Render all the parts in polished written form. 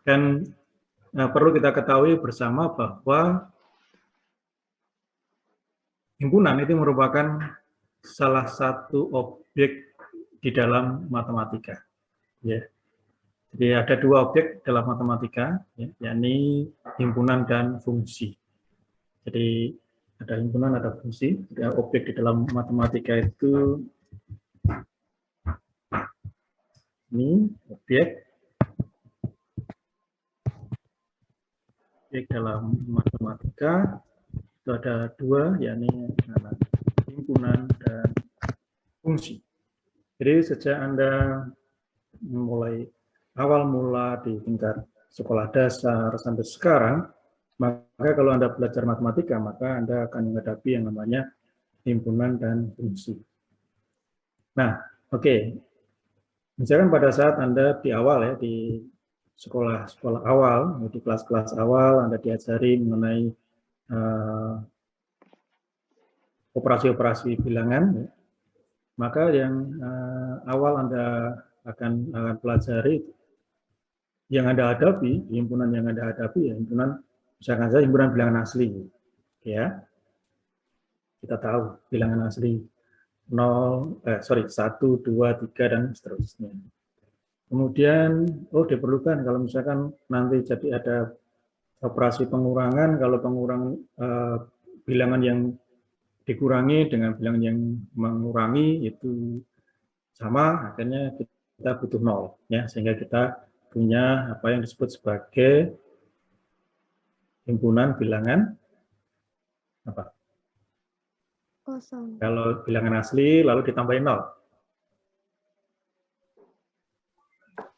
Dan perlu kita ketahui bersama bahwa himpunan itu merupakan salah satu objek di dalam matematika. Ya. Jadi ada dua objek dalam matematika, ya, yakni himpunan dan fungsi. Jadi ada himpunan, ada fungsi. Ya, objek di dalam matematika itu ini objek dalam matematika itu ada dua, yakni himpunan dan fungsi. Jadi sejak Anda mulai awal mula di tingkat sekolah dasar sampai sekarang, maka kalau Anda belajar matematika, maka Anda akan menghadapi yang namanya himpunan dan fungsi. Nah, oke. Misalkan pada saat Anda di awal ya, di sekolah awal, di kelas-kelas awal, Anda diajari mengenai operasi-operasi bilangan, ya, maka yang awal Anda akan pelajari, yang Anda hadapi, himpunan yang Anda hadapi, ya himpunan, misalkan saja himpunan bilangan asli, ya. Kita tahu bilangan asli 1, 2, 3, dan seterusnya. Kemudian, diperlukan kalau misalkan nanti jadi ada operasi pengurangan, kalau bilangan yang dikurangi dengan bilangan yang mengurangi itu sama, akhirnya kita butuh 0, ya, sehingga kita punya apa yang disebut sebagai himpunan bilangan apa? Kosong. Kalau bilangan asli lalu ditambahin 0.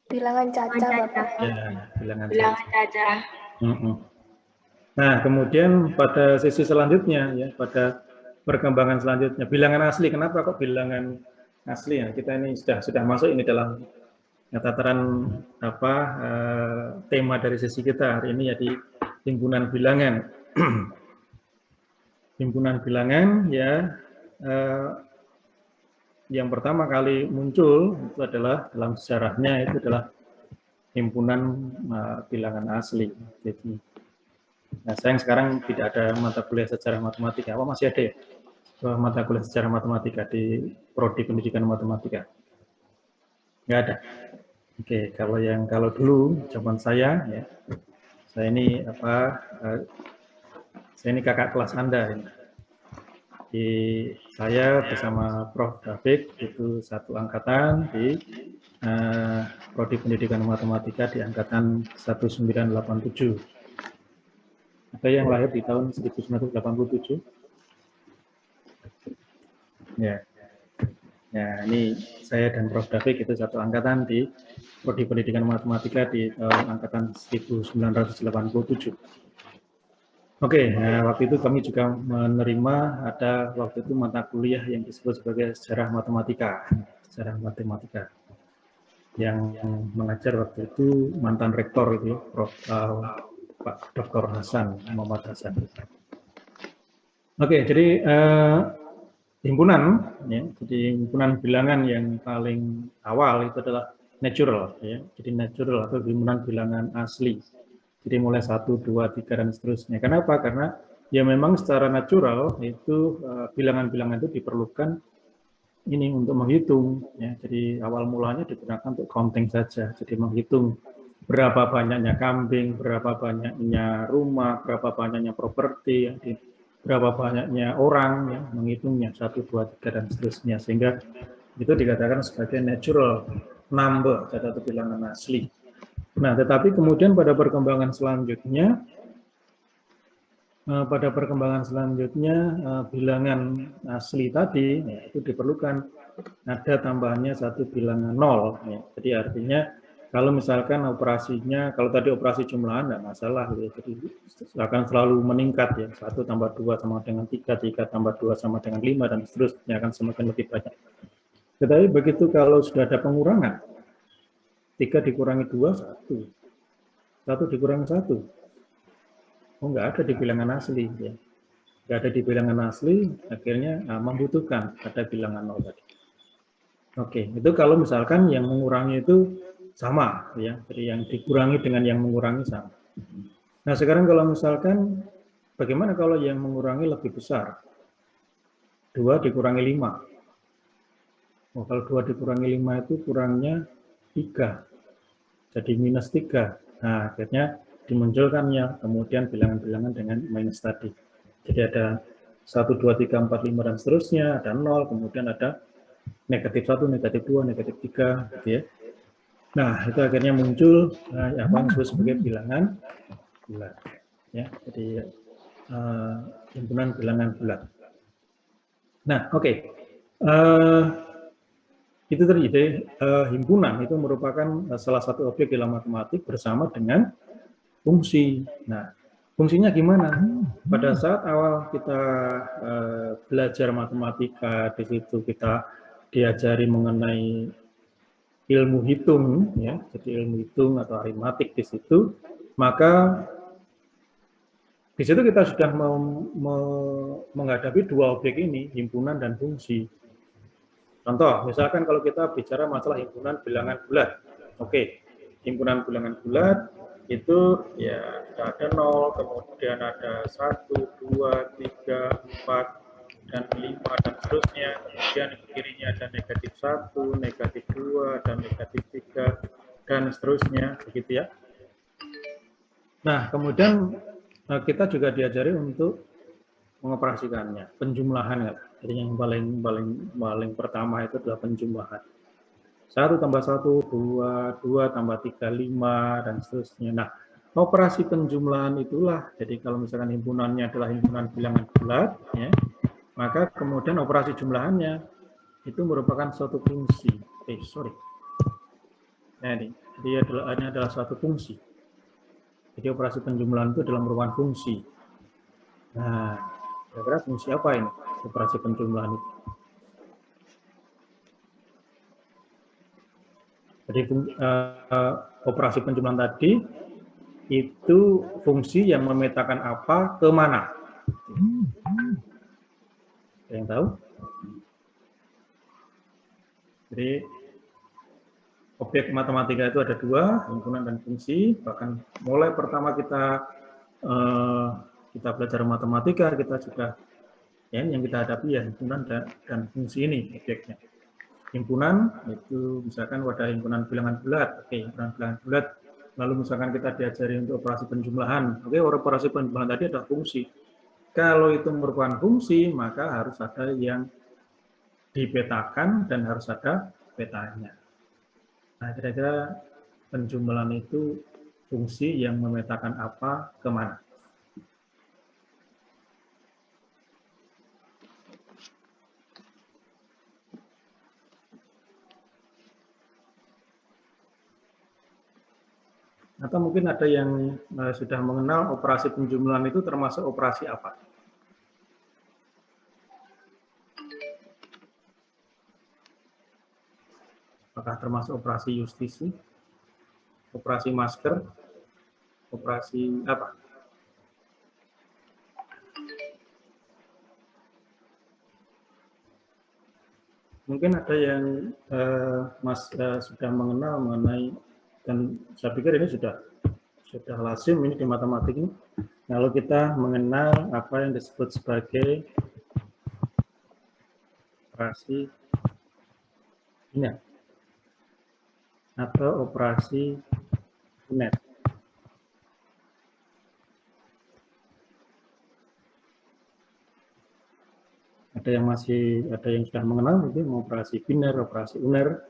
Bilangan caca, Bapak. Ya, bilangan caca. Nah, kemudian pada sesi selanjutnya, ya, pada perkembangan selanjutnya, bilangan asli. Kenapa kok bilangan asli? Ya, kita ini sudah masuk ini dalam tataran apa tema dari sesi kita hari ini, yaitu himpunan bilangan. Himpunan bilangan, ya, yang pertama kali muncul itu adalah dalam sejarahnya itu adalah himpunan bilangan asli. Jadi, nah, sayang sekarang tidak ada mata kuliah sejarah matematika. Apa masih ada ya? Mata kuliah sejarah matematika di prodi pendidikan matematika? Nggak ada. Oke, kalau dulu zaman saya, ya, saya ini kakak kelas Anda. Ya. Saya bersama Prof. David itu satu angkatan di prodi pendidikan matematika di angkatan 1987. Ada yang lahir di tahun 1987? Ya. Ya, ini saya dan Prof. David itu satu angkatan di prodi pendidikan matematika di tahun angkatan 1987. Oke, nah, waktu itu kami juga menerima ada waktu itu mata kuliah yang disebut sebagai sejarah matematika. Sejarah matematika. Yang mengajar waktu itu mantan rektor itu, Prof. Pak Dr. Hasan, Muhammad Hasan. Oke, jadi himpunan, ya, jadi himpunan bilangan yang paling awal itu adalah natural, ya, jadi natural atau himpunan bilangan asli. Jadi mulai 1, 2, 3, dan seterusnya. Kenapa? Karena ya memang secara natural itu bilangan-bilangan itu diperlukan ini untuk menghitung, ya. Jadi awal mulanya digunakan untuk counting saja, jadi menghitung berapa banyaknya kambing, berapa banyaknya rumah, berapa banyaknya properti, ya, berapa banyaknya orang, ya, menghitungnya 1, 2, 3, dan seterusnya, sehingga itu dikatakan sebagai natural number atau bilangan asli. Nah, tetapi kemudian pada perkembangan selanjutnya, bilangan asli tadi, ya, itu diperlukan ada tambahannya satu bilangan 0. Ya. Jadi artinya kalau misalkan operasinya, kalau tadi operasi jumlahan enggak masalah, ya. Jadi akan selalu meningkat, ya. 1 tambah 2 sama dengan 3, 3 tambah 2 sama dengan 5, dan seterusnya akan semakin lebih banyak. Tetapi begitu kalau sudah ada pengurangan, 3 dikurangi 2, 1. 1 dikurangi 1. Oh, enggak ada di bilangan asli, ya. Enggak ada di bilangan asli, akhirnya membutuhkan ada bilangan 0 tadi. Oke, itu kalau misalkan yang mengurangi itu sama ya, jadi yang dikurangi dengan yang mengurangi sama. Nah sekarang kalau misalkan bagaimana kalau yang mengurangi lebih besar? 2 dikurangi 5. Oh, kalau 2 dikurangi 5 itu kurangnya 3, jadi minus 3. Nah akhirnya dimunculkannya kemudian bilangan-bilangan dengan minus tadi. Jadi ada 1, 2, 3, 4, 5 dan seterusnya, ada 0, kemudian ada negatif 1, negatif 2, negatif 3 gitu ya. Nah, itu akhirnya muncul apa yang disebut sebagai bilangan bulat. Ya, jadi himpunan bilangan bulat. Nah, oke. Itu tadi, himpunan itu merupakan salah satu objek dalam matematik bersama dengan fungsi. Nah, fungsinya gimana? Pada saat awal kita belajar matematika, di situ kita diajari mengenai ilmu hitung, ya, jadi ilmu hitung atau aritmatik di situ, maka di situ kita sudah menghadapi dua objek ini, himpunan dan fungsi. Contoh, misalkan kalau kita bicara masalah himpunan bilangan bulat, oke, himpunan bilangan bulat itu ya ada 0, kemudian ada 1, 2, 3, 4, dan 5 dan seterusnya, kemudian di kirinya ada negatif 1, negatif 2, dan negatif 3, dan seterusnya, begitu ya. Nah, kemudian kita juga diajari untuk mengoperasikannya, penjumlahan. Jadi yang paling pertama itu adalah penjumlahan. 1 tambah 1, 2, 2 tambah 3, 5, dan seterusnya. Nah, operasi penjumlahan itulah, jadi kalau misalkan himpunannya adalah himpunan bilangan bulat, ya, maka kemudian operasi jumlahannya itu merupakan suatu fungsi. Nah, ini adalah suatu fungsi. Jadi operasi penjumlahan itu adalah merupakan fungsi. Nah, kira-kira fungsi apa ini? Operasi penjumlahan itu. Jadi operasi penjumlahan tadi itu fungsi yang memetakan apa ke mana. Ada yang tahu? Jadi objek matematika itu ada dua, himpunan dan fungsi. Bahkan mulai pertama kita belajar matematika, kita sudah ya, yang kita hadapi ya himpunan dan fungsi ini objeknya. Himpunan itu misalkan ada himpunan bilangan bulat, oke, himpunan bilangan bulat. Lalu misalkan kita diajari untuk operasi penjumlahan, oke, operasi penjumlahan tadi ada fungsi. Kalau itu merupakan fungsi, maka harus ada yang dipetakan dan harus ada petanya. Nah, kira-kira penjumlahan itu fungsi yang memetakan apa kemana. Atau mungkin ada yang sudah mengenal operasi penjumlahan itu termasuk operasi apa? Apakah termasuk operasi justisi, operasi masker, operasi apa? Mungkin ada yang sudah mengenal mengenai, dan saya pikir ini sudah lazim ini di matematik ini. Kalau kita mengenal apa yang disebut sebagai operasi net atau operasi net. Ada yang sudah mengenal mungkin operasi biner, operasi uner.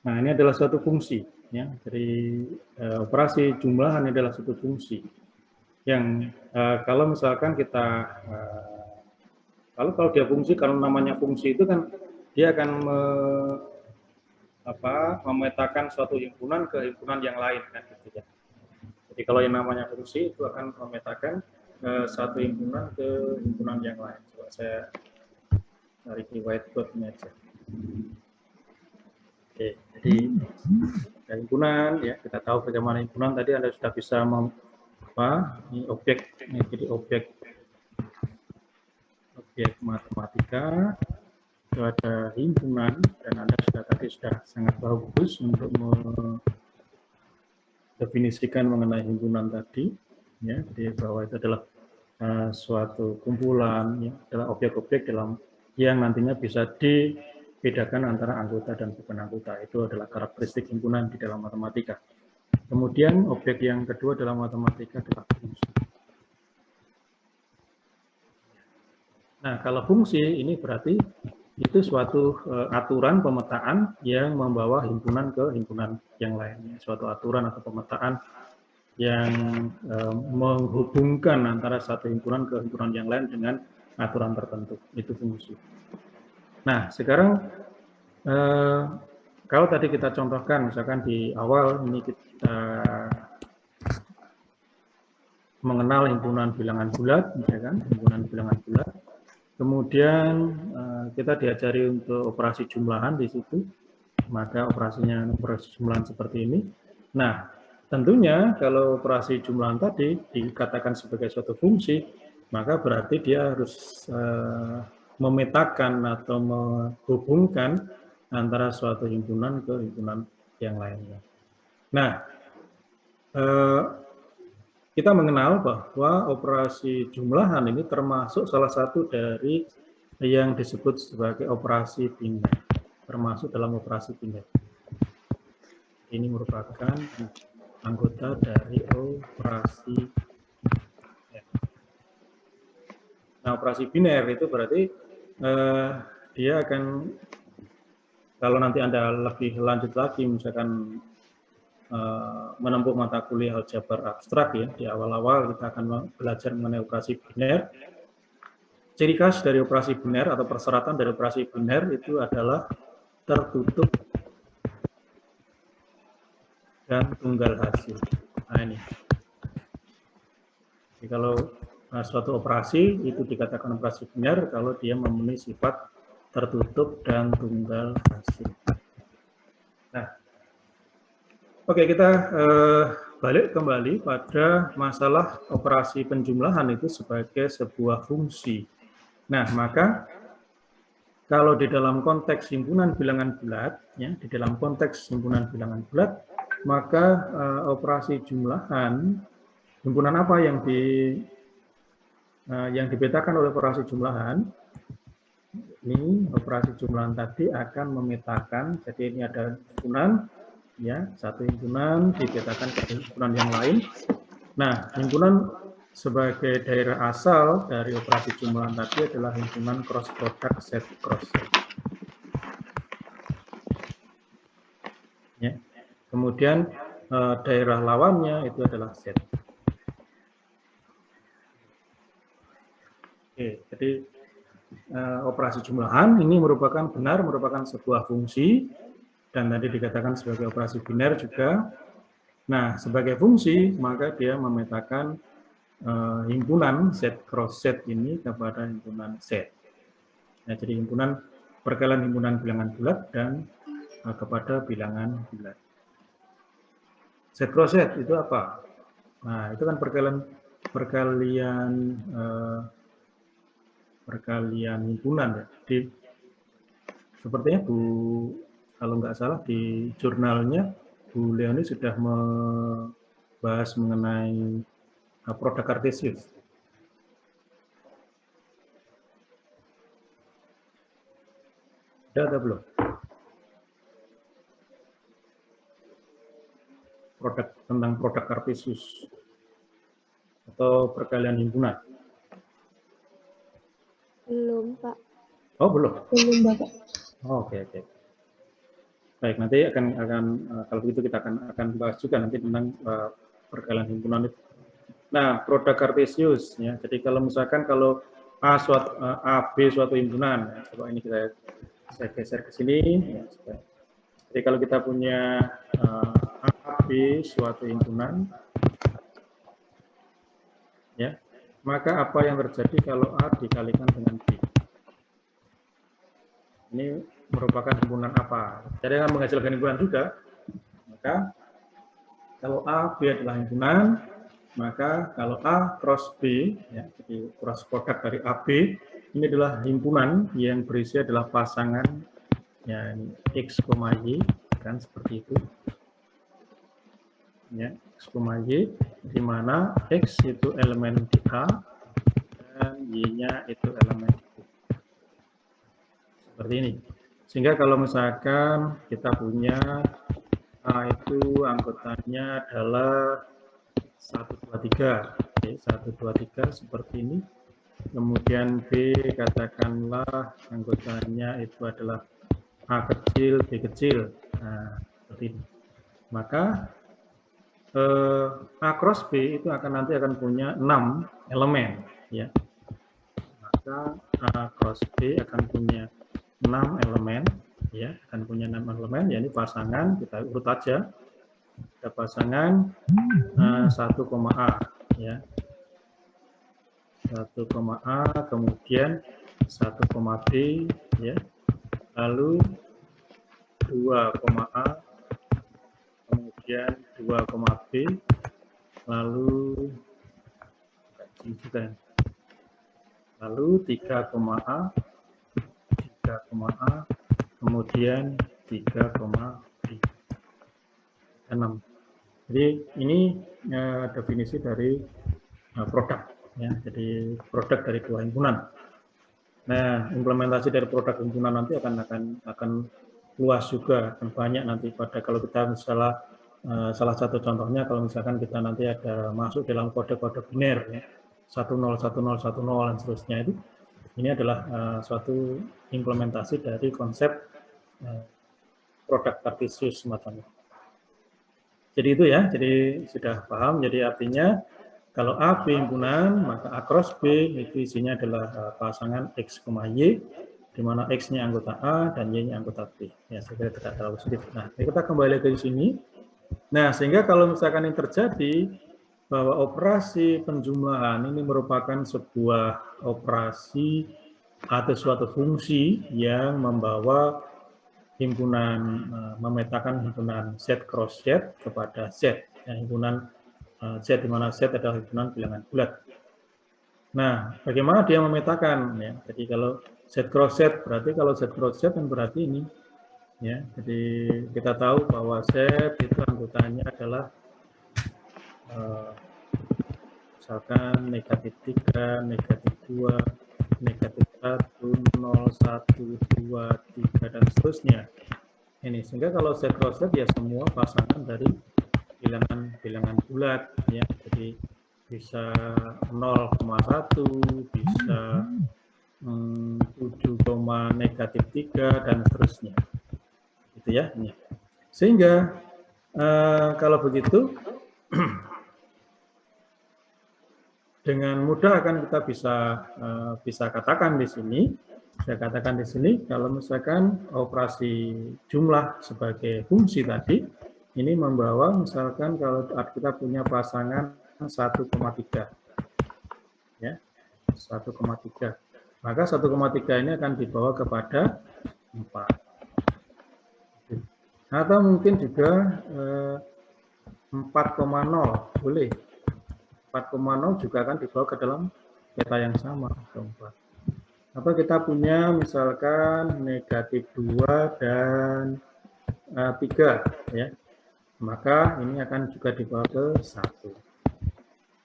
Nah, ini adalah suatu fungsi, ya. Dari operasi jumlahan adalah suatu fungsi yang kalau misalkan kita kalau dia fungsi, kalau namanya fungsi itu kan dia akan memetakan suatu himpunan ke himpunan yang lain kan gitu ya. Jadi kalau yang namanya fungsi itu akan memetakan satu himpunan ke himpunan yang lain. Coba saya cari di whiteboard-nya aja. Oke, jadi himpunan ya, kita tahu bagaimana himpunan tadi Anda sudah bisa ini objek, ini jadi objek matematika. itu ada himpunan, dan Anda sudah sangat bagus untuk mendefinisikan mengenai himpunan tadi, ya, jadi bahwa itu adalah suatu kumpulan, ya, adalah objek-objek dalam yang nantinya bisa dibedakan antara anggota dan bukan anggota. Itu adalah karakteristik himpunan di dalam matematika. Kemudian objek yang kedua dalam matematika adalah fungsi. Nah, kalau fungsi ini berarti itu suatu aturan pemetaan yang membawa himpunan ke himpunan yang lainnya. Suatu aturan atau pemetaan yang menghubungkan antara satu himpunan ke himpunan yang lain dengan aturan tertentu. Itu fungsi. Nah, sekarang kalau tadi kita contohkan, misalkan di awal ini kita mengenal himpunan bilangan bulat, misalkan himpunan bilangan bulat. Kemudian kita diajari untuk operasi jumlahan di situ, maka operasi jumlahan seperti ini. Nah, tentunya kalau operasi jumlahan tadi dikatakan sebagai suatu fungsi, maka berarti dia harus memetakan atau menghubungkan antara suatu himpunan ke himpunan yang lainnya. Nah, kita mengenal bahwa operasi jumlahan ini termasuk salah satu dari yang disebut sebagai operasi biner, termasuk dalam operasi biner. Ini merupakan anggota dari operasi biner. Nah, operasi biner itu berarti dia akan, kalau nanti Anda lebih lanjut lagi, misalkan menempuh mata kuliah aljabar abstrak, ya, di awal-awal kita akan belajar mengenai operasi biner. Ciri khas dari operasi biner atau persyaratan dari operasi biner itu adalah tertutup dan tunggal hasil. Nah, ini. Jadi kalau suatu operasi itu dikatakan operasi biner kalau dia memenuhi sifat tertutup dan tunggal hasil. Nah, oke, kita balik kembali pada masalah operasi penjumlahan itu sebagai sebuah fungsi. Nah, maka kalau di dalam konteks himpunan bilangan bulat, ya, di dalam konteks himpunan bilangan bulat, maka operasi jumlahan, himpunan apa yang dipetakan oleh operasi jumlahan, ini operasi jumlahan tadi akan memetakan, jadi ini ada himpunan, ya, satu himpunan dipetakan ke himpunan yang lain. Nah, himpunan sebagai daerah asal dari operasi jumlahan tadi adalah himpunan cross product set cross set. Ya. Kemudian daerah lawannya itu adalah set. Oke, jadi operasi jumlahan ini merupakan sebuah fungsi, dan tadi dikatakan sebagai operasi biner juga. Nah, sebagai fungsi, maka dia memetakan himpunan set cross set ini kepada himpunan set. Nah, jadi himpunan perkalian himpunan bilangan bulat dan kepada bilangan bulat. Set cross set itu apa? Nah, itu kan perkalian himpunan, ya. Jadi sepertinya kalau nggak salah di jurnalnya Bu Leoni sudah membahas mengenai produk kartesius. Ada atau belum? Tentang produk kartesius atau perkalian himpunan. Belum, Pak. Oh, belum. Belum, Bapak. Oh, oke. Baik, nanti akan kalau begitu kita akan bahas juga nanti tentang perkalian himpunan itu. Nah, produk kartesius, ya. Jadi kalau misalkan kalau A, B suatu himpunan, ya, coba ini saya geser ke sini. Ya, jadi kalau kita punya A, B suatu himpunan, ya, maka apa yang terjadi kalau A dikalikan dengan B? Ini merupakan himpunan apa? Jadi akan menghasilkan himpunan juga. Maka kalau A, B adalah himpunan, maka kalau A cross B, ya, jadi cross produk dari AB ini adalah himpunan yang berisi adalah pasangan ya, X, Y, kan seperti itu. Ya, X, Y, di mana X itu elemen di A dan Y-nya itu elemen di B. Seperti ini. Sehingga kalau misalkan kita punya A itu anggotanya adalah 1, 2, 3. Oke, 1, 2, 3 seperti ini. Kemudian B katakanlah anggotanya itu adalah A kecil, B kecil. Nah, seperti ini. Maka A cross B itu nanti akan punya 6 elemen. Ya. Maka A cross B akan punya 6 elemen. Ya, akan punya 6 elemen. Ya, ini pasangan, kita urut aja. Ada pasangan 1, A. Ya. 1, A, kemudian 1, B, ya. Lalu 2, A, kemudian 2, B, lalu 3, A, kemudian 3, B. 6. Jadi ini definisi dari produk, ya. Jadi produk dari dua himpunan. Nah, implementasi dari produk himpunan nanti akan luas juga, akan banyak nanti pada kalau kita misalnya salah satu contohnya kalau misalkan kita nanti ada masuk dalam kode-kode biner, ya, 10, 10, 10 dan seterusnya itu, ini adalah suatu implementasi dari konsep produk kartesius semacam itu. Jadi itu ya, jadi sudah paham. Jadi artinya kalau A B himpunan, maka A cross B itu isinya adalah pasangan X, Y, di mana X-nya anggota A dan Y-nya anggota B. Ya, saya kira tidak terlalu sulit. Nah, kita kembali ke sini. Nah, sehingga kalau misalkan yang terjadi bahwa operasi penjumlahan ini merupakan sebuah operasi atau suatu fungsi yang membawa himpunan, memetakan himpunan Z cross Z kepada Z, ya, himpunan Z di mana Z adalah himpunan bilangan bulat. Nah, bagaimana dia memetakan? Ya, jadi kalau Z cross Z berarti kalau Z cross Z kan berarti ini, ya. Jadi kita tahu bahwa Z itu anggotanya adalah misalkan -3, -2, -1, 0, 1, 2, 3 dan seterusnya. Ini sehingga kalau Z cross Z ya semua pasangan dari bilangan bulat, ya. Jadi bisa 0,1, bisa 7,-3 dan seterusnya. Gitu ya. Sehingga kalau begitu dengan mudah akan kita bisa katakan di sini. Saya katakan di sini kalau misalkan operasi jumlah sebagai fungsi tadi ini membawa misalkan kalau kita punya pasangan 1,3, ya, 1,3, maka 1,3 ini akan dibawa kepada 4, atau mungkin juga 4,0 boleh, 4,0 juga akan dibawa ke dalam peta yang sama, 4. Atau kita punya misalkan -2 dan 3, ya, maka ini akan juga dibawa ke 1.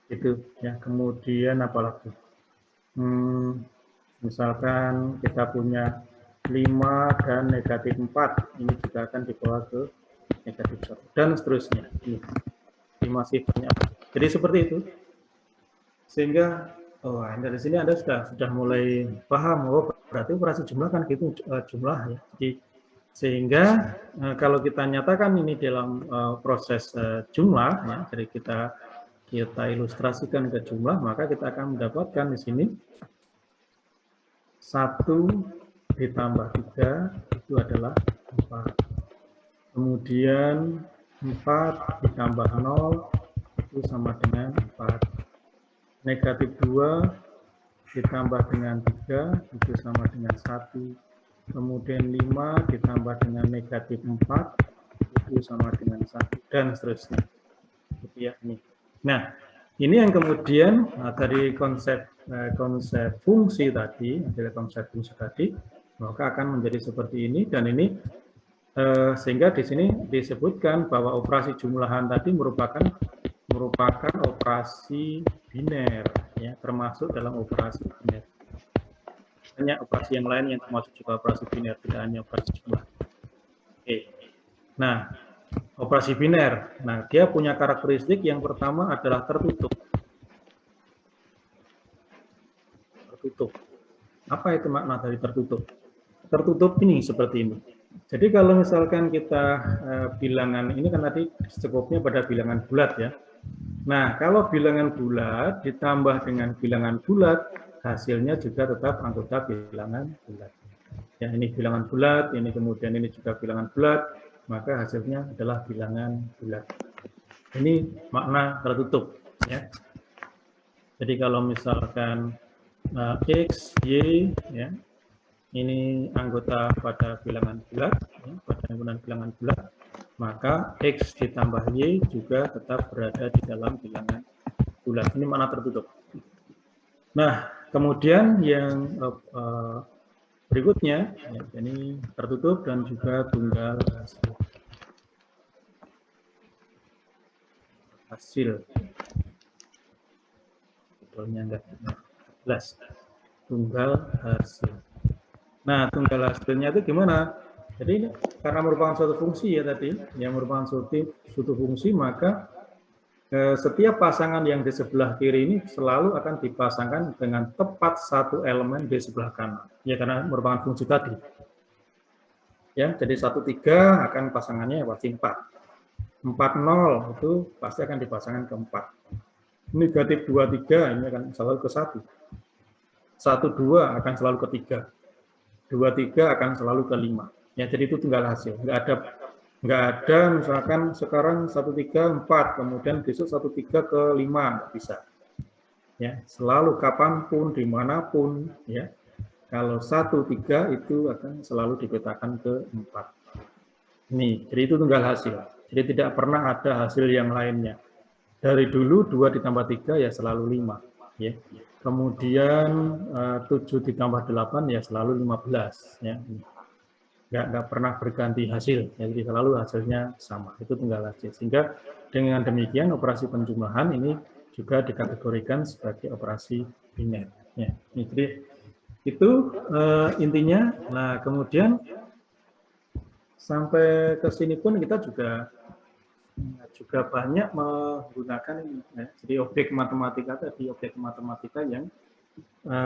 Itu ya. Kemudian apalagi? Misalkan kita punya 5 dan -4, ini juga akan dibawa ke -1 dan seterusnya. Ini masih banyak. Jadi seperti itu. Sehingga dari sini Anda sudah mulai paham, berarti operasi jumlah kan gitu jumlah, ya. Jadi sehingga kalau kita nyatakan ini dalam proses jumlah, ya, jadi kita ilustrasikan ke jumlah, maka kita akan mendapatkan di sini 1 ditambah 3 itu adalah 4. Kemudian 4 ditambah 0 itu sama dengan 4. -2 ditambah dengan 3 itu sama dengan 1. Kemudian 5 ditambah dengan -4 itu sama dengan 1 dan seterusnya. Ya, ini. Nah, ini yang kemudian dari konsep konsep fungsi tadi, maka akan menjadi seperti ini, dan ini sehingga di sini disebutkan bahwa operasi jumlahan tadi merupakan operasi biner, ya, termasuk dalam operasi biner. Banyak operasi yang lain yang termasuk juga operasi biner, tidak hanya operasi jumlah. Oke. Nah, operasi biner, nah dia punya karakteristik yang pertama adalah tertutup. Tertutup. Apa itu makna dari tertutup? Tertutup ini seperti ini. Jadi kalau misalkan kita bilangan, ini kan tadi skopnya pada bilangan bulat ya. Nah, kalau bilangan bulat ditambah dengan bilangan bulat, hasilnya juga tetap anggota bilangan bulat. Ya, ini bilangan bulat, ini kemudian ini juga bilangan bulat, maka hasilnya adalah bilangan bulat. Ini makna tertutup. Ya. Jadi kalau misalkan X, Y, ya, ini anggota pada bilangan bulat, ya, pada himpunan bilangan bulat, maka X ditambah Y juga tetap berada di dalam bilangan bulat. Ini makna tertutup. Nah, kemudian yang berikutnya, ya, ini tertutup dan juga tunggal hasil. Sebetulnya enggak jelas. Tunggal hasil. Nah, tunggal hasilnya itu gimana? Jadi ini karena merupakan suatu fungsi ya tadi, yang merupakan suatu fungsi, maka setiap pasangan yang di sebelah kiri ini selalu akan dipasangkan dengan tepat satu elemen di sebelah kanan. Ya, karena merupakan fungsi tadi. Ya, jadi 1,3 akan pasangannya pasti 4. 4,0 itu pasti akan dipasangkan ke 4. Negatif 2,3 ini akan selalu ke 1. 1,2 akan selalu ke 3. 2,3 akan selalu ke 5. Ya, jadi itu tunggal hasil. Nggak ada misalkan sekarang 1,3, 4, kemudian besok 1,3 ke 5, nggak bisa. Ya, selalu kapanpun, dimanapun, ya. Kalau 1,3 itu akan selalu dipetakan ke 4. Nih, jadi itu tunggal hasil. Jadi tidak pernah ada hasil yang lainnya. Dari dulu 2 ditambah 3 ya selalu 5. Ya. Kemudian 7 ditambah 8 ya selalu 15. Ya. Nggak pernah berganti hasil. Ya. Jadi selalu hasilnya sama. Itu tunggal hasil. Sehingga dengan demikian operasi penjumlahan ini juga dikategorikan sebagai operasi biner. Ya. Jadi itu intinya. Nah, kemudian sampai ke sini pun kita juga banyak menggunakan ini. Ya. Jadi objek matematika tadi, objek matematika yang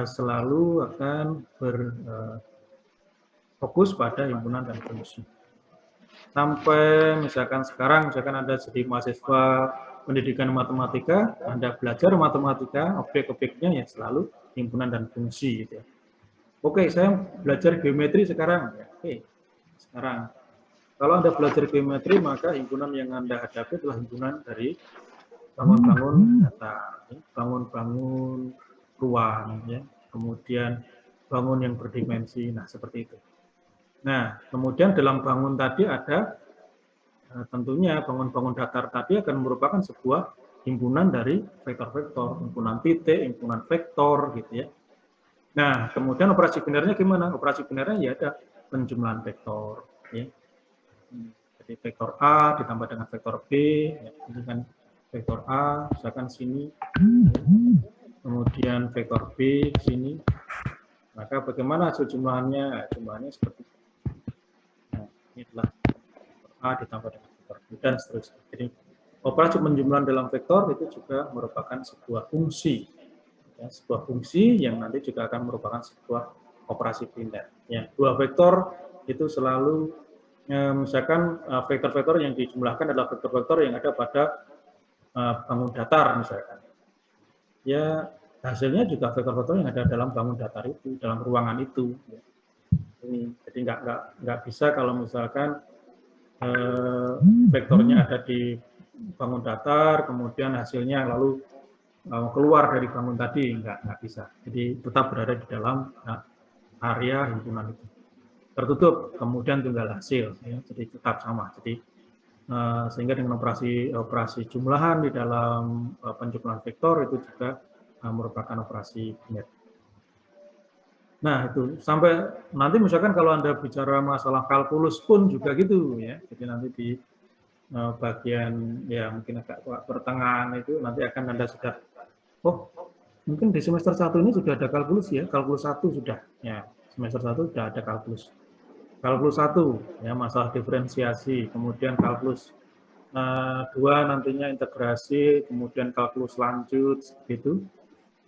selalu akan berfokus pada himpunan dan fungsi. Sampai misalkan sekarang, misalkan Anda jadi mahasiswa pendidikan matematika, Anda belajar matematika, objek-objeknya ya selalu himpunan dan fungsi. Gitu ya. Oke, saya belajar geometri sekarang. Oke, sekarang. Kalau Anda belajar geometri, maka himpunan yang Anda hadapi adalah himpunan dari bangun-bangun data, bangun-bangun ruang, ya, kemudian bangun yang berdimensi, nah seperti itu. Nah, kemudian dalam bangun tadi ada, tentunya bangun-bangun datar tadi akan merupakan sebuah himpunan dari vektor-vektor, himpunan titik, himpunan vektor, gitu ya. Nah, kemudian operasi binernya gimana? Operasi binernya ya ada penjumlahan vektor, ya. Jadi vektor A ditambah dengan vektor B, ya, ini kan vektor A, misalkan sini, kemudian vektor B sini, maka bagaimana hasil jumlahannya? Jumlahannya seperti ini. Nah, ini adalah vektor A ditambah dengan vektor B dan seterusnya. Jadi operasi penjumlahan dalam vektor itu juga merupakan sebuah fungsi. Ya, sebuah fungsi yang nanti juga akan merupakan sebuah operasi biner. Ya, dua vektor itu selalu, misalkan vektor-vektor yang dijumlahkan adalah vektor-vektor yang ada pada bangun datar misalkan. Ya, hasilnya juga vektor-vektor yang ada dalam bangun datar itu, dalam ruangan itu. Ya. Ini, jadi nggak bisa kalau misalkan vektornya ada di bangun datar, kemudian hasilnya lalu keluar dari bangun tadi, nggak bisa. Jadi tetap berada di dalam area himpunan itu. Tertutup, kemudian tunggal hasil, ya, jadi tetap sama. Jadi sehingga dengan operasi jumlahan di dalam penjumlahan vektor itu juga merupakan operasi binary. Nah, itu sampai nanti misalkan kalau Anda bicara masalah kalkulus pun juga gitu ya. Jadi nanti di bagian ya mungkin agak pertengahan itu nanti akan Anda sudah, oh mungkin di semester 1 ini sudah ada kalkulus ya, kalkulus 1 sudah. Ya, semester 1 sudah ada kalkulus. Kalkulus 1 ya masalah diferensiasi, kemudian kalkulus 2 nantinya integrasi, kemudian kalkulus lanjut gitu.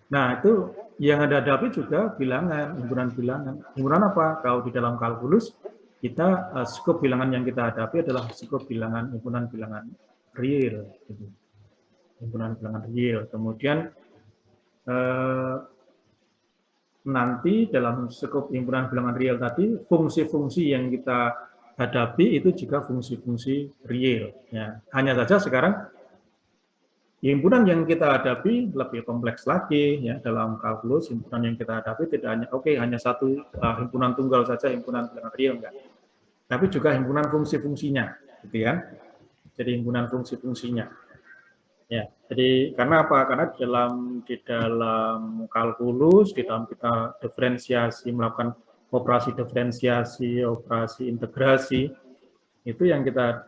Nah, itu yang Anda hadapi juga bilangan, himpunan bilangan. Himpunan apa? Kalau di dalam kalkulus, kita skop bilangan yang kita hadapi adalah skop bilangan, himpunan bilangan real. Gitu. Himpunan bilangan real. Kemudian nanti dalam skop himpunan bilangan real tadi, fungsi-fungsi yang kita hadapi itu juga fungsi-fungsi real. Ya. Hanya saja sekarang himpunan yang kita hadapi lebih kompleks lagi ya dalam kalkulus. Himpunan yang kita hadapi tidak hanya hanya satu himpunan tunggal saja, himpunan bilangan real enggak, tapi juga himpunan fungsi-fungsinya, gitu ya. Jadi himpunan fungsi-fungsinya. Ya, jadi karena apa? Karena di dalam kalkulus, di dalam kita diferensiasi, melakukan operasi diferensiasi, operasi integrasi, itu yang kita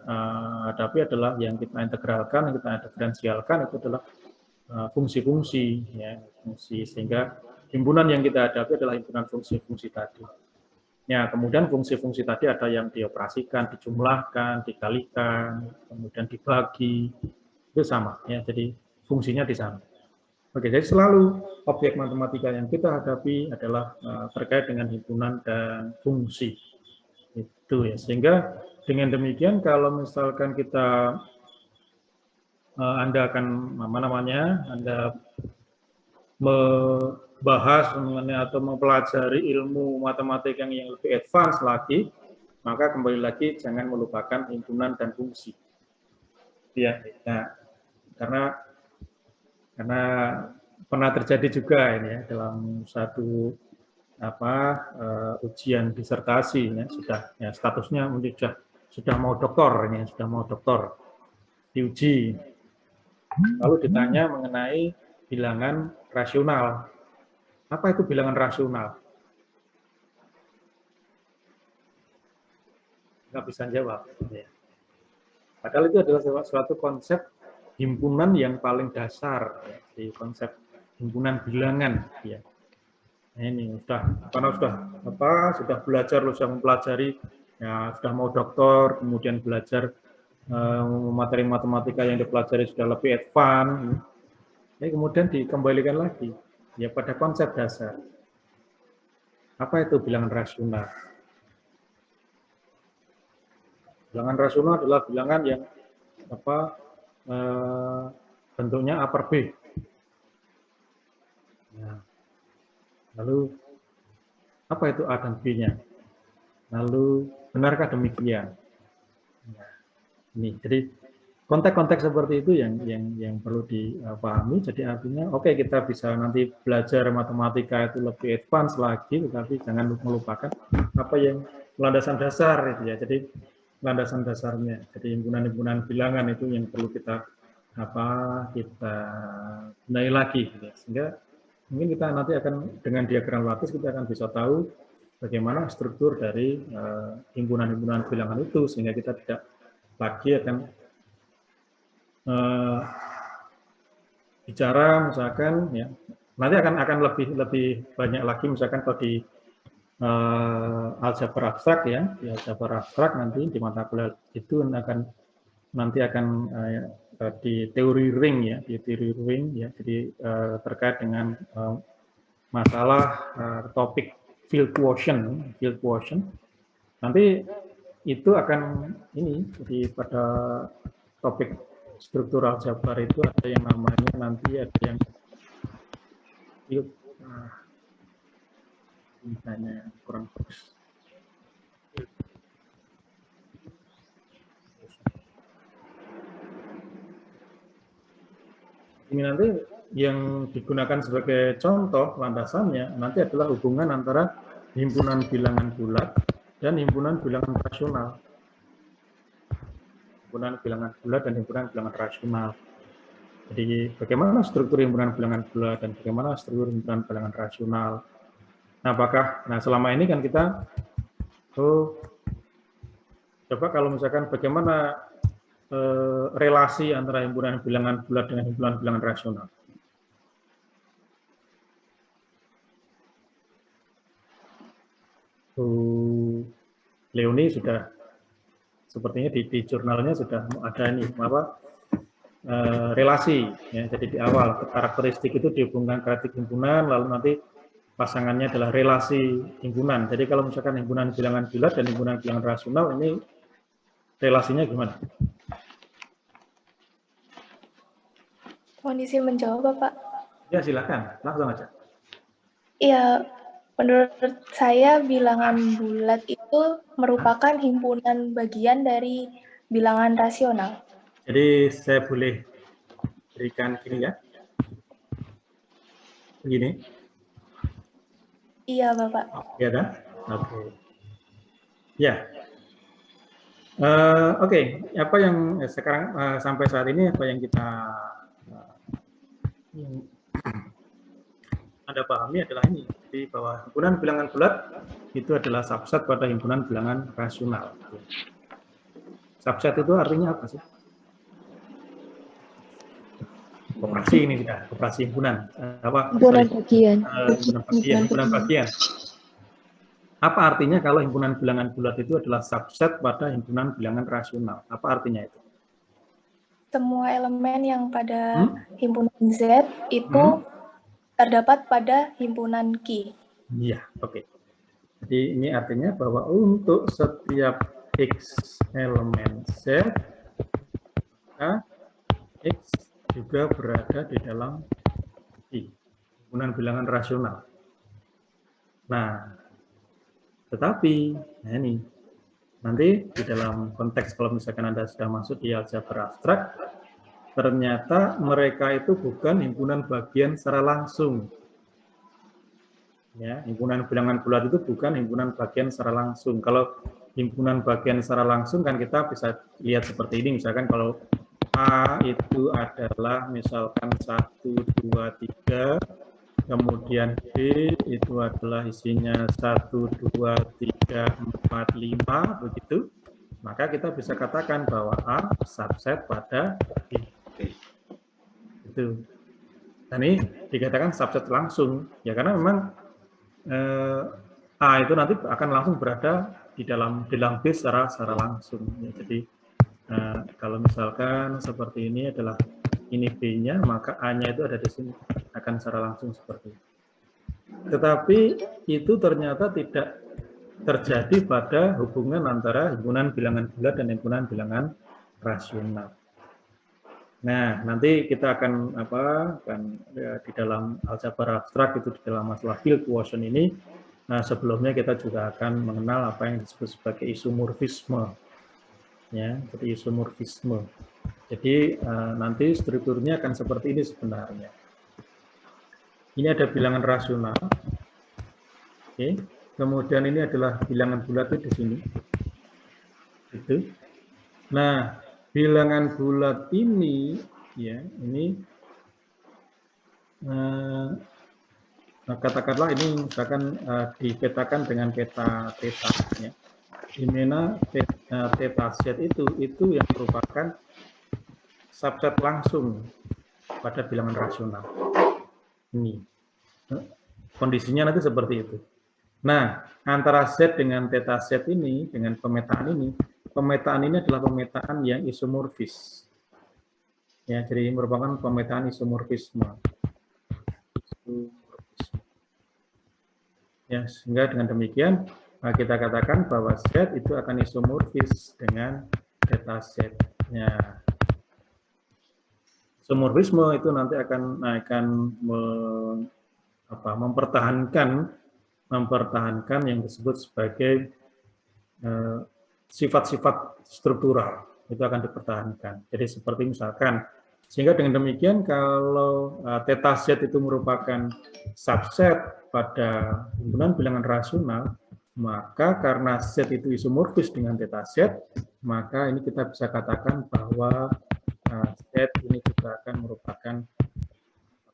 hadapi adalah yang kita integralkan, yang kita diferensialkan itu adalah fungsi-fungsi, ya, fungsi, sehingga himpunan yang kita hadapi adalah himpunan fungsi-fungsi tadi. Ya, kemudian fungsi-fungsi tadi ada yang dioperasikan, dijumlahkan, dikalikan, kemudian dibagi, itu sama, ya. Jadi fungsinya di sana. Oke, jadi selalu objek matematika yang kita hadapi adalah terkait dengan himpunan dan fungsi. Itu ya, sehingga dengan demikian kalau misalkan kita Anda akan Anda membahas mengenai atau mempelajari ilmu matematika yang lebih advance lagi, maka kembali lagi jangan melupakan himpunan dan fungsi. Ya, nah, karena pernah terjadi juga ini ya dalam satu ujian disertasi ya, sudah ya statusnya sudah mau doktor ini, sudah mau doktor, diuji, lalu ditanya mengenai bilangan rasional. Apa itu bilangan rasional? Nggak bisa jawab. Ya. Padahal itu adalah suatu konsep himpunan yang paling dasar, ya, di konsep himpunan bilangan. Ya. Nah, ini sudah belajar, sudah mempelajari, ya, sudah mau doktor, kemudian belajar materi matematika yang dipelajari sudah lebih advance, ya, kemudian dikembalikan lagi ya pada konsep dasar. Apa itu bilangan rasional? Bilangan rasional adalah bilangan yang bentuknya upper B. Nah, lalu apa itu A dan B-nya? Lalu benarkah demikian? Nah, ini jadi konteks-konteks seperti itu yang perlu dipahami. Jadi artinya kita bisa nanti belajar matematika itu lebih advance lagi, tetapi jangan melupakan apa yang landasan dasar itu ya. Jadi landasan dasarnya. Jadi himpunan-himpunan bilangan itu yang perlu kita benahi lagi gitu ya. Sehingga mungkin kita nanti akan dengan diagram lattice kita akan bisa tahu bagaimana struktur dari himpunan-himpunan bilangan itu, sehingga kita tidak lagi akan bicara misalkan ya nanti akan lebih banyak lagi misalkan kalau di aljabar abstrak ya, di aljabar abstrak nanti di mata kuliah itu nanti akan di teori ring ya, di teori ring ya, jadi terkait dengan masalah topik field quotient nanti itu akan jadi pada topik struktural aljabar itu ada yang namanya nanti ada yang field misalnya kurang bagus. Ini nanti yang digunakan sebagai contoh landasannya nanti adalah hubungan antara himpunan bilangan bulat dan himpunan bilangan rasional. Himpunan bilangan bulat dan himpunan bilangan rasional. Jadi bagaimana struktur himpunan bilangan bulat dan bagaimana struktur himpunan bilangan rasional. Nah, selama ini kan kita coba kalau misalkan bagaimana relasi antara himpunan bilangan bulat dengan himpunan bilangan rasional. Leoni sudah sepertinya di jurnalnya sudah ada ini relasi ya. Jadi di awal karakteristik itu dihubungkan karakteristik himpunan, lalu nanti pasangannya adalah relasi himpunan. Jadi kalau misalkan himpunan bilangan bulat dan himpunan bilangan rasional ini relasinya gimana? Mohon izin menjawab, Bapak. Ya silakan, langsung aja. Iya, menurut saya bilangan bulat itu merupakan himpunan bagian dari bilangan rasional. Jadi saya boleh berikan gini ya. Begini. Iya, Bapak. Iya kan? Oke. Ya. Oke. Apa yang sekarang sampai saat ini apa yang kita Anda pahami adalah ini, jadi bahwa himpunan bilangan bulat itu adalah subset pada himpunan bilangan rasional. Subset itu artinya apa sih? Koperasi ini sudah, koperasi himpunan. Himpunan bagian. Himpunan bagian. Apa artinya kalau himpunan bilangan bulat itu adalah subset pada himpunan bilangan rasional? Apa artinya itu? Semua elemen yang pada himpunan Z itu terdapat pada himpunan Q. Iya, oke. Jadi ini artinya bahwa untuk setiap X elemen Z, X juga berada di dalam I, himpunan bilangan rasional. Nah, tetapi, nah ini, nanti di dalam konteks kalau misalkan Anda sudah masuk di aljabar abstrak, ternyata mereka itu bukan himpunan bagian secara langsung. Ya, himpunan bilangan bulat itu bukan himpunan bagian secara langsung. Kalau himpunan bagian secara langsung kan kita bisa lihat seperti ini, misalkan kalau A itu adalah misalkan 1, 2, 3, kemudian B itu adalah isinya 1, 2, 3, 4, 5, begitu. Maka kita bisa katakan bahwa A subset pada B. Itu. Dan ini dikatakan subset langsung, ya karena memang A itu nanti akan langsung berada di dalam B secara langsung. Ya, jadi kalau misalkan seperti ini adalah ini B-nya, maka A-nya itu ada di sini, akan secara langsung seperti itu. Tetapi itu ternyata tidak terjadi pada hubungan antara himpunan bilangan bulat dan himpunan bilangan rasional. Nah, nanti kita akan di dalam aljabar abstrak itu di dalam masalah field quotient ini, sebelumnya kita juga akan mengenal apa yang disebut sebagai isomorfisme. Ya, jadi isomorfisme. Jadi nanti strukturnya akan seperti ini sebenarnya. Ini ada bilangan rasional. Oke. Kemudian ini adalah bilangan bulat di sini. Itu. Nah, bilangan bulat ini ya, ini katakanlah ini misalkan dipetakan dengan peta ya. Di mana theta Z itu yang merupakan subset langsung pada bilangan rasional. Ini kondisinya nanti seperti itu. Nah, antara Z dengan theta Z ini, dengan pemetaan ini adalah pemetaan yang isomorfis. Ya, jadi merupakan pemetaan isomorfisme. Ya, sehingga dengan demikian kita katakan bahwa Z itu akan isomorfis dengan theta Z-nya. Isomorfisme itu nanti akan mempertahankan yang disebut sebagai sifat-sifat struktural, itu akan dipertahankan. Jadi seperti misalkan, sehingga dengan demikian kalau theta Z itu merupakan subset pada himpunan bilangan rasional, maka karena Z itu isomorfis dengan theta Z, maka ini kita bisa katakan bahwa Z ini juga akan merupakan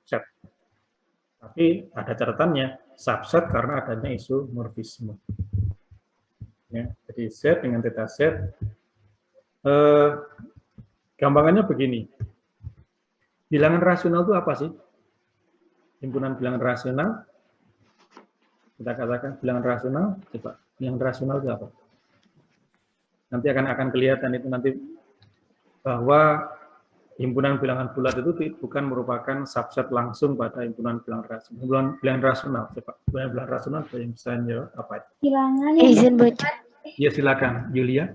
subset. Tapi ada catatannya, subset karena adanya isomorfisme. Ya, jadi Z dengan theta Z. Gampangannya begini. Bilangan rasional itu apa sih? Himpunan bilangan rasional. Kita katakan bilangan rasional. Coba, bilangan rasional itu apa? Nanti akan kelihatan itu nanti bahwa himpunan bilangan bulat itu bukan merupakan subset langsung pada himpunan bilangan rasional. Himpunan bilangan rasional, coba. Bilangan rasional yang bisa jawab apa itu? Bilangan yang Izin baca. Ya silakan, Yulia.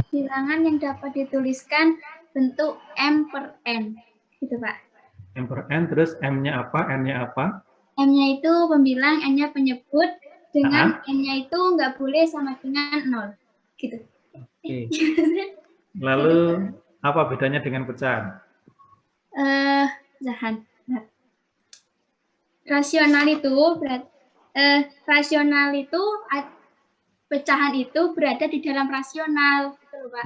bilangan yang dapat dituliskan bentuk M per N. Gitu, Pak. M per N, terus M-nya apa? N-nya apa? M-nya itu pembilang, N-nya penyebut, dengan N-nya itu nggak boleh sama dengan 0. Gitu. Oke. Lalu apa bedanya dengan pecahan? Pecahan. Rasional itu pecahan itu berada di dalam rasional, gitu loh, Pak.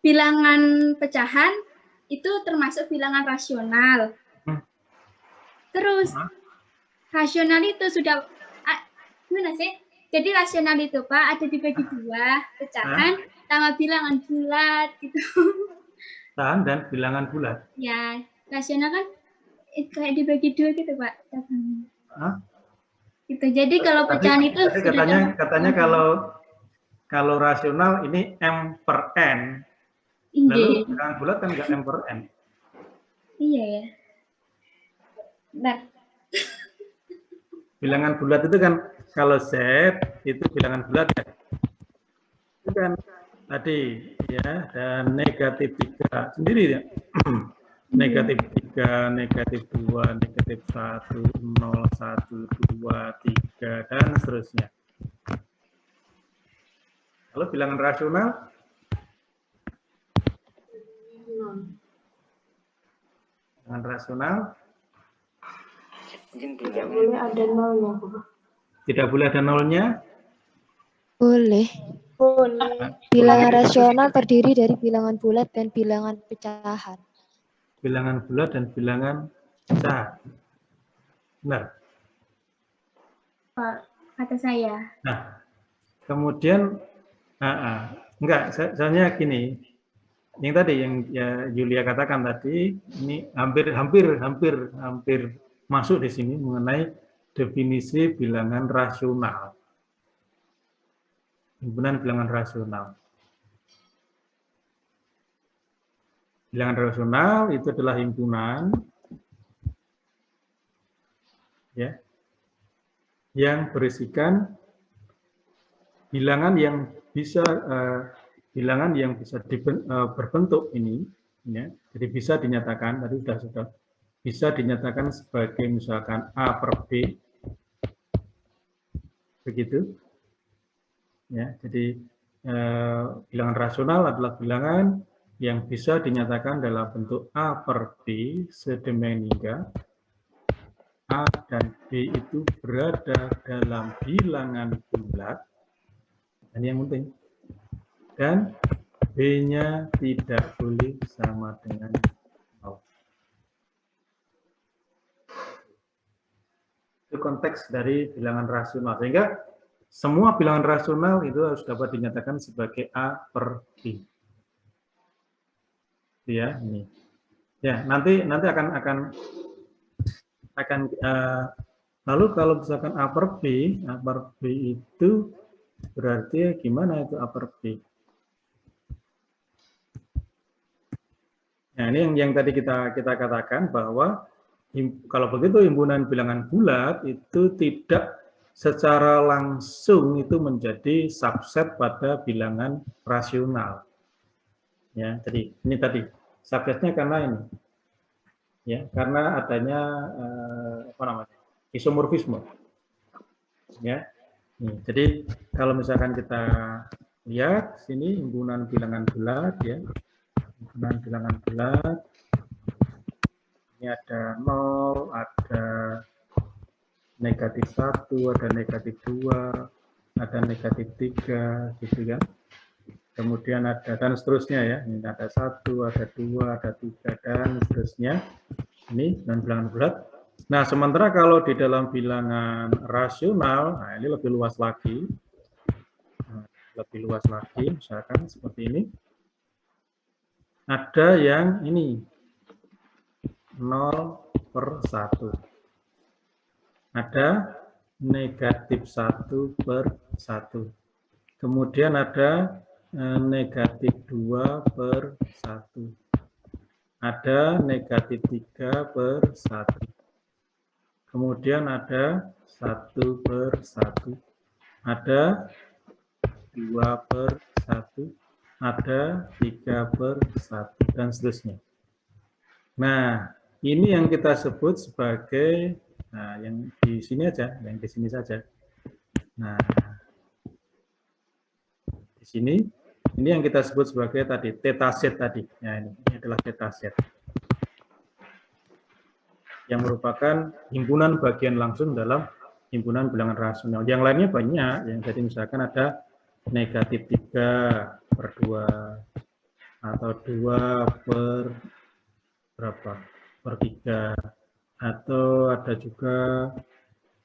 Bilangan pecahan itu termasuk bilangan rasional. Terus rasional itu sudah gimana sih? Jadi rasional itu, Pak, ada dibagi 2, pecahan sama bilangan bulat gitu. Pecahan dan bilangan bulat. Ya, rasional kan kayak dibagi 2 gitu, Pak. Gitu. Jadi kalau pecahan itu katanya kalau rasional ini M per N. Lalu bilangan bulat kan nggak M per N. Iya ya. Nah. Bilangan bulat itu kan kalau Z itu bilangan bulat ya. Itu kan tadi ya, dan negatif 3 sendiri ya. Negatif 3, negatif 2, negatif 1, 0, 1, 2, 3, dan seterusnya. Kalau bilangan rasional, bilangan rasional tidak boleh ada nolnya, Bapak. Tidak boleh ada nolnya? Boleh. Boleh. Bilangan rasional terdiri dari bilangan bulat dan bilangan pecahan. Bilangan bulat dan bilangan pecahan. Benar. Pak, kata saya. Nah, kemudian enggak, soalnya gini, yang tadi yang ya Yulia katakan tadi, ini hampir masuk di sini mengenai definisi bilangan rasional. Himpunan bilangan rasional. Bilangan rasional itu adalah himpunan ya yang berisikan bilangan yang bisa berbentuk ini ya. Jadi bisa dinyatakan tadi sudah bisa dinyatakan sebagai misalkan A per B begitu ya. Jadi bilangan rasional adalah bilangan yang bisa dinyatakan dalam bentuk A per B sedemikian hingga A dan B itu berada dalam bilangan bulat, dan yang penting, dan B-nya tidak boleh sama dengan 0. Itu konteks dari bilangan rasional, sehingga semua bilangan rasional itu harus dapat dinyatakan sebagai A per B. Ya, ini. Ya, nanti akan lalu kalau misalkan A per B itu berarti gimana itu A per B? Nah, ini yang tadi kita katakan bahwa kalau begitu himpunan bilangan bulat itu tidak secara langsung itu menjadi subset pada bilangan rasional. Ya, jadi ini tadi subsetnya karena ini. Ya, karena adanya isomorfisme. Ya. Nih, jadi kalau misalkan kita lihat sini himpunan bilangan bulat ya. Himpunan bilangan bulat. Ini ada 0, ada negatif 1, ada negatif 2, ada negatif 3 gitu kan. kemudian ada dan seterusnya ya. Ini ada 1, ada 2, ada 3 dan seterusnya. Ini dan bilangan bulat. Nah, sementara kalau di dalam bilangan rasional, nah ini lebih luas lagi. Lebih luas lagi, misalkan seperti ini. Ada yang ini 0/1. Ada -1/1. Kemudian ada -2/1. Ada -3/1. Kemudian ada 1/1. Ada 2/1. Ada 3/1 dan seterusnya. Nah, ini yang kita sebut sebagai, nah yang di sini aja, yang di sini saja. Nah, di sini ini yang kita sebut sebagai tadi theta set tadi. Nah, ini adalah theta set yang merupakan himpunan bagian langsung dalam himpunan bilangan rasional. Yang lainnya banyak, yang jadi misalkan ada -3/2 atau 2/3, atau ada juga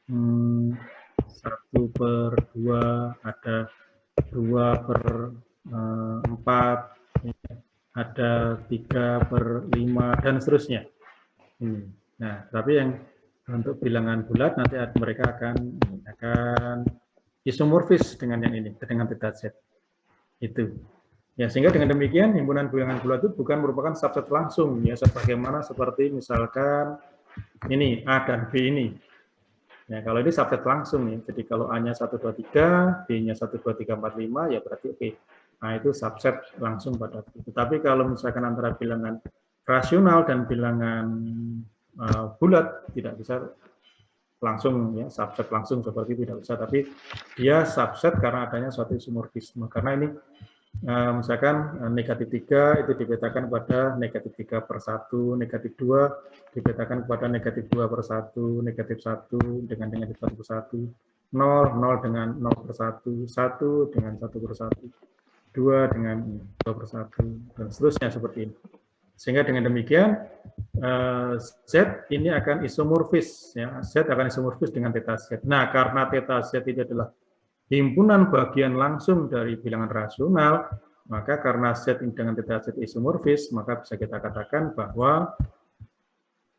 1/2, ada 2/4, ada 3/5 dan seterusnya. Nah, tapi yang untuk bilangan bulat nanti mereka akan isomorfis dengan yang ini, dengan theta set. Itu. Ya, sehingga dengan demikian himpunan bilangan bulat itu bukan merupakan subset langsung ya, sebagaimana seperti misalkan ini A dan B ini. Ya, kalau ini subset langsung nih. Jadi kalau A-nya 1 2 3, B-nya 1 2 3 4 5 ya berarti oke. Nah, itu subset langsung pada itu. Tapi kalau misalkan antara bilangan rasional dan bilangan bulat tidak bisa langsung ya, subset langsung seperti itu tidak bisa, tapi dia subset karena adanya suatu isomorfisme. Karena ini misalkan -3 itu dipetakan pada -3/1, -2 dipetakan kepada -2/1, -1 dengan -1/1, 0 dengan 0/1, 1 dengan 1/1, 2 dengan 2/1 dan seterusnya seperti ini. Sehingga dengan demikian Z ini akan isomorfis ya, Z akan isomorfis dengan theta Z. Nah, karena theta Z ini adalah himpunan bagian langsung dari bilangan rasional, maka karena Z dengan theta Z isomorfis, maka bisa kita katakan bahwa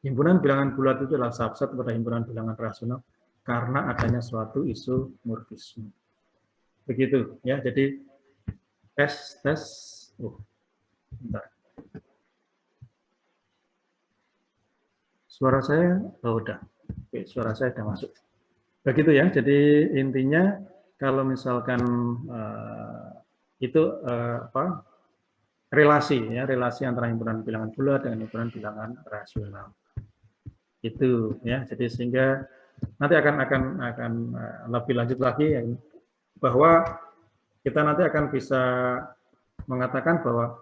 himpunan bilangan bulat itu adalah subset pada himpunan bilangan rasional karena adanya suatu isomorfisme. Begitu ya. Jadi tes bentar. Suara saya, udah. Oke, suara saya sudah masuk. Begitu ya, jadi intinya kalau misalkan itu relasi antara himpunan bilangan bulat dengan himpunan bilangan rasional. Itu ya, jadi sehingga nanti akan lebih lanjut lagi ya, bahwa kita nanti akan bisa mengatakan bahwa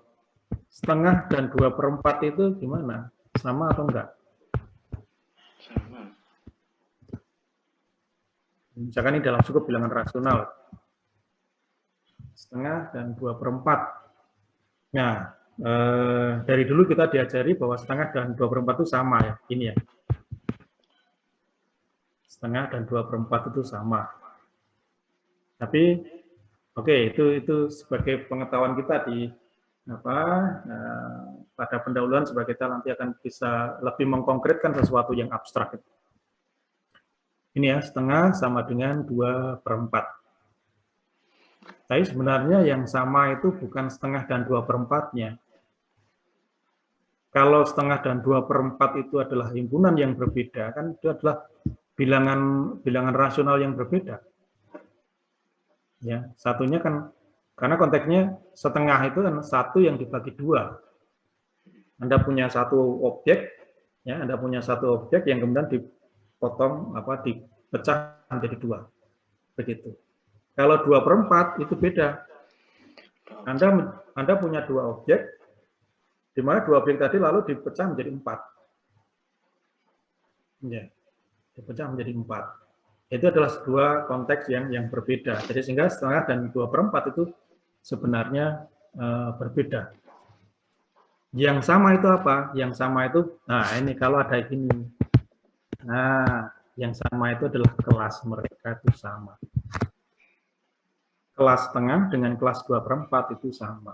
setengah dan 2/4 itu gimana? Sama atau enggak? Misalkan ini dalam suku bilangan rasional, setengah dan 2/4. Nah, dari dulu kita diajari bahwa setengah dan 2/4 itu sama ya, ini ya. Setengah dan 2/4 itu sama. Tapi, oke, itu sebagai pengetahuan kita di pada pendahuluan supaya kita nanti akan bisa lebih mengkonkretkan sesuatu yang abstrak. Ini ya, setengah sama dengan 2/4. Tapi sebenarnya yang sama itu bukan setengah dan 2/4-nya. Kalau setengah dan 2/4 itu adalah himpunan yang berbeda, kan itu adalah bilangan rasional yang berbeda. Ya, satunya kan, karena konteksnya setengah itu kan satu yang dibagi dua. Anda punya satu objek, ya, Anda punya satu objek yang kemudian dipotong, dipecah menjadi dua. Begitu. Kalau 2/4 itu beda. Anda punya dua objek, di mana dua objek tadi lalu dipecah menjadi 4. Ya, dipecah menjadi 4. Itu adalah dua konteks yang berbeda. Jadi sehingga setengah dan 2/4 itu sebenarnya berbeda. Yang sama itu apa? Yang sama itu, nah ini kalau ada gini, nah yang sama itu adalah kelas mereka itu sama. Kelas tengah dengan kelas 2/4 itu sama.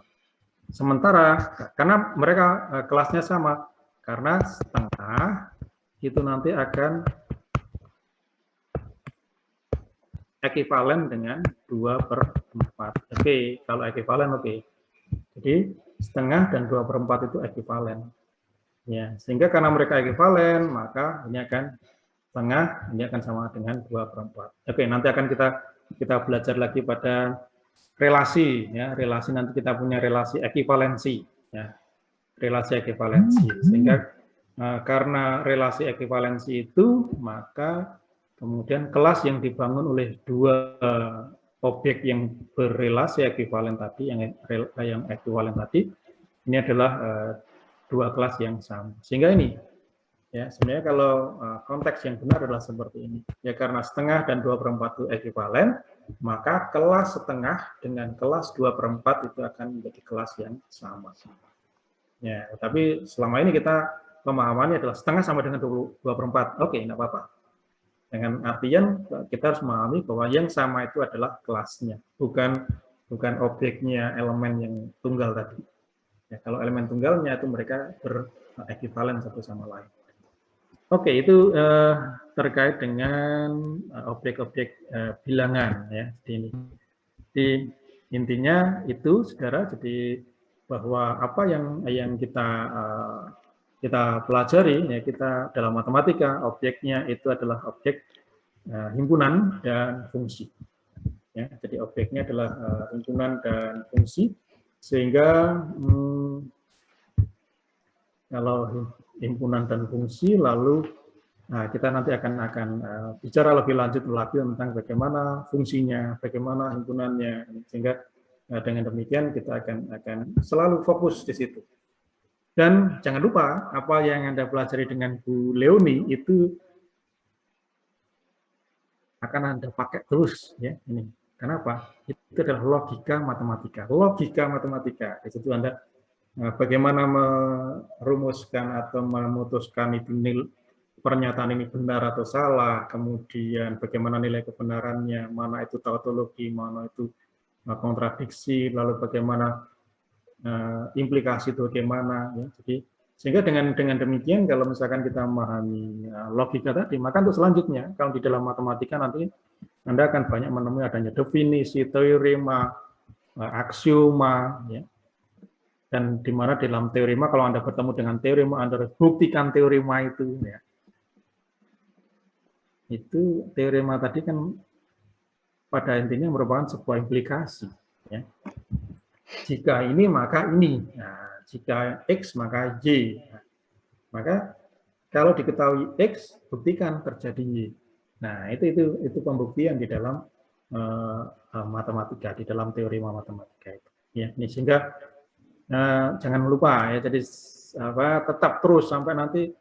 Sementara karena mereka kelasnya sama, karena setengah itu nanti akan ekivalen dengan 2/4. Oke, kalau ekivalen oke. Jadi setengah dan 2/4 itu ekivalen. Ya, sehingga karena mereka ekivalen, maka ini akan setengah, ini akan sama dengan 2/4. Oke, nanti akan kita belajar lagi pada relasi, ya, relasi nanti kita punya relasi ekivalensi, ya, relasi ekivalensi. Sehingga karena relasi ekivalensi itu, maka kemudian kelas yang dibangun oleh dua objek yang berrelasi ekivalen tadi, yang ekivalen tadi, ini adalah dua kelas yang sama. Sehingga ini, ya sebenarnya kalau konteks yang benar adalah seperti ini. Ya karena setengah dan 2/4 itu ekivalen, maka kelas setengah dengan kelas 2/4 itu akan menjadi kelas yang sama. Ya, tapi selama ini kita pemahamannya adalah setengah sama dengan 2/4. Oke, enggak apa-apa. Dengan artian kita harus memahami bahwa yang sama itu adalah kelasnya, bukan objeknya, elemen yang tunggal tadi. Ya, kalau elemen tunggalnya itu mereka berekivalen satu sama lain. Oke, itu terkait dengan objek-objek bilangan ya. Jadi intinya itu, saudara, jadi bahwa apa yang kita pelajari, ya kita dalam matematika, objeknya itu adalah objek himpunan dan fungsi. Ya, jadi objeknya adalah himpunan dan fungsi, sehingga kalau himpunan dan fungsi, lalu kita nanti akan bicara lebih lanjut lagi tentang bagaimana fungsinya, bagaimana himpunannya, sehingga dengan demikian kita akan selalu fokus di situ. Dan jangan lupa, apa yang Anda pelajari dengan Bu Leoni itu akan Anda pakai terus, ya ini. Kenapa? Itu adalah logika matematika. Logika matematika. Di situ Anda bagaimana merumuskan atau memutuskan itu pernyataan ini benar atau salah, kemudian bagaimana nilai kebenarannya, mana itu tautologi, mana itu kontradiksi, lalu bagaimana implikasi itu bagaimana, ya. Jadi sehingga dengan demikian kalau misalkan kita memahami logika tadi, maka untuk selanjutnya kalau di dalam matematika nanti Anda akan banyak menemui adanya definisi, teorema, aksioma, ya. Dan di mana dalam teorema kalau Anda bertemu dengan teorema, Anda harus buktikan teorema itu, ya. Itu teorema tadi kan pada intinya merupakan sebuah implikasi, ya. Jika ini maka ini, nah, jika X maka Y. Nah, maka kalau diketahui X, buktikan terjadi Y. Nah, itu pembuktian di dalam matematika, di dalam teorema matematika itu. Ya, ini sehingga jangan lupa ya, jadi tetap terus sampai nanti,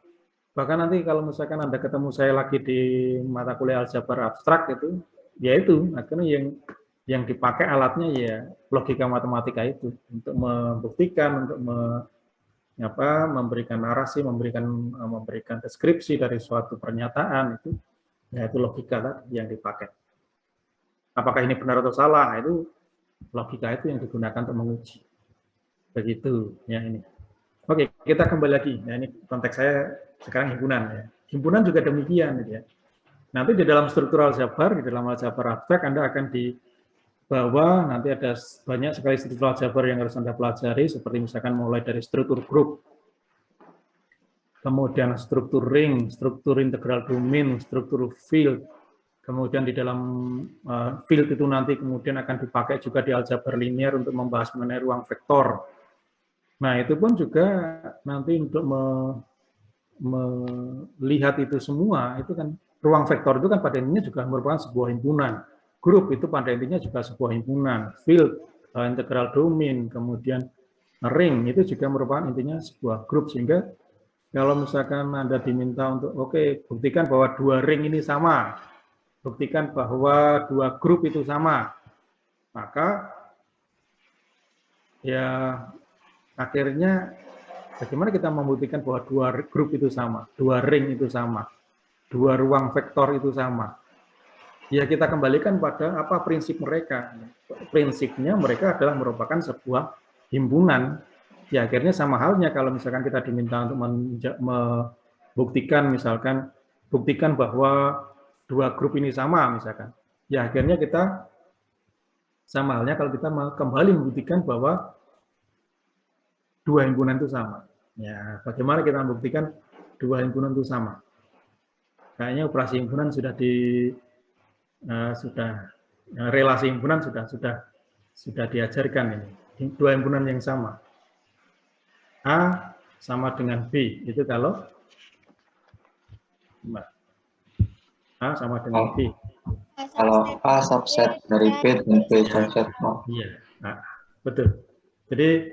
bahkan nanti kalau misalkan Anda ketemu saya lagi di mata kuliah aljabar abstrak itu, yaitu akhirnya yang dipakai alatnya ya logika matematika itu untuk membuktikan, untuk memberikan narasi, memberikan deskripsi dari suatu pernyataan itu, yaitu logika tadi yang dipakai. Apakah ini benar atau salah, itu logika itu yang digunakan untuk menguji. Begitu ya ini. Oke, kita kembali lagi. Nah, ini konteks saya sekarang himpunan ya. Himpunan juga demikian ya. Nanti di dalam struktural aljabar, di dalam aljabar abstrak Anda akan bahwa nanti ada banyak sekali struktur aljabar yang harus Anda pelajari, seperti misalkan mulai dari struktur grup, kemudian struktur ring, struktur integral domain, struktur field, kemudian di dalam field itu nanti kemudian akan dipakai juga di aljabar linear untuk membahas mengenai ruang vektor. Nah, itu pun juga nanti untuk melihat itu semua, itu kan ruang vektor itu kan pada intinya juga merupakan sebuah himpunan. Grup itu pada intinya juga sebuah himpunan, field, integral domain, kemudian ring itu juga merupakan intinya sebuah grup, sehingga kalau misalkan Anda diminta untuk buktikan bahwa dua ring ini sama, buktikan bahwa dua grup itu sama, maka ya akhirnya bagaimana kita membuktikan bahwa dua grup itu sama, dua ring itu sama, dua ruang vektor itu sama. Ya kita kembalikan pada apa prinsip mereka. Prinsipnya mereka adalah merupakan sebuah himpunan. Ya akhirnya sama halnya kalau misalkan kita diminta untuk membuktikan misalkan buktikan bahwa dua grup ini sama misalkan. Ya akhirnya kita sama halnya kalau kita kembali membuktikan bahwa dua himpunan itu sama. Ya, bagaimana kita membuktikan dua himpunan itu sama? Kayaknya operasi himpunan sudah relasi himpunan sudah diajarkan ini. Dua himpunan yang sama. A sama dengan B, itu kalau A sama dengan B. Kalau A subset dari B dan B subset. Iya, nah, betul. Jadi